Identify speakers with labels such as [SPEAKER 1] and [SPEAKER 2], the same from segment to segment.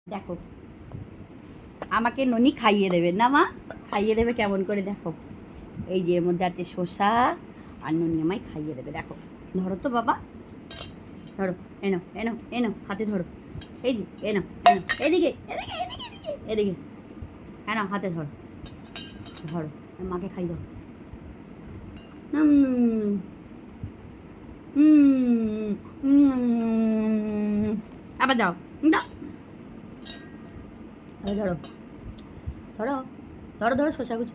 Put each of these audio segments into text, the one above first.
[SPEAKER 1] দেখো আমাকে ননি খাইয়ে দেবে না মা, খাইয়ে দেবে কেমন করে দেখো। এই যে এর মধ্যে আছে শসা আর ননি আমায় খাইয়ে দেবে। দেখো ধরো তো বাবা, ধরো, এনো এনো এনো হাতে ধরো। এই যে এনো এনো, এদিকে এদিকে এদিকে এদিকে এদিকে, হ্যাঁ না হাতে ধরো, ধরো মাকে খাই দাও। আবার দাও, দাও, ধরো ধরো ধরো ধরো শসা কুচি।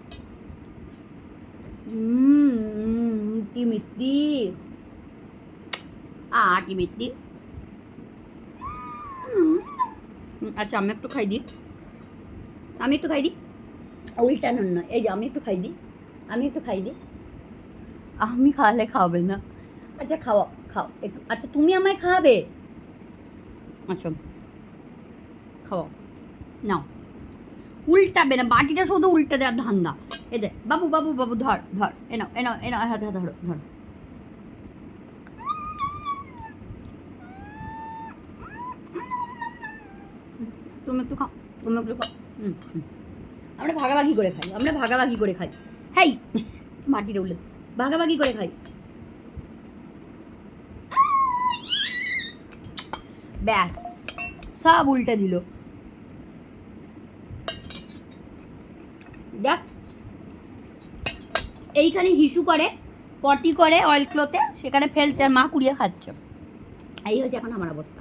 [SPEAKER 1] কি মিষ্টি, কি মিষ্টি। আচ্ছা আমি একটু খাই দিই, আমি একটু খাই দিই, উল্টানোর নয়, এই যে আমি একটু খাই দিই, আমি একটু খাই দিই। আমি খাওয়ালে খাওয়াবে না, আচ্ছা খাওয়া খাও একটু, আচ্ছা তুমি আমায় খাওয়াবে, আচ্ছা খাওয়াও, নাও। উল্টাবে না, বাটিটা শুধু উল্টে দেওয়ার ধান্দা। এ দে বাবু বাবু বাবু, ধর ধর, এনাও এনাও এনাও, হাতে হাতে ধরো ধরো। তুমি একটু খাও, তুমি একটু খাও। আমরা ভাগাভাগি করে খাই, আমরা ভাগাভাগি করে খাই। হ্যাঁ মাটিটা উল্টে ভাগাভাগি করে খাই। ব্যাস সব উল্টে দিল। দেখ এইখানে হিসু করে, পটি করে অয়েল ক্লোতে, সেখানে ফেলছে আর মা কুড়িয়ে খাচ্ছে। এই হচ্ছে এখন আমার অবস্থা।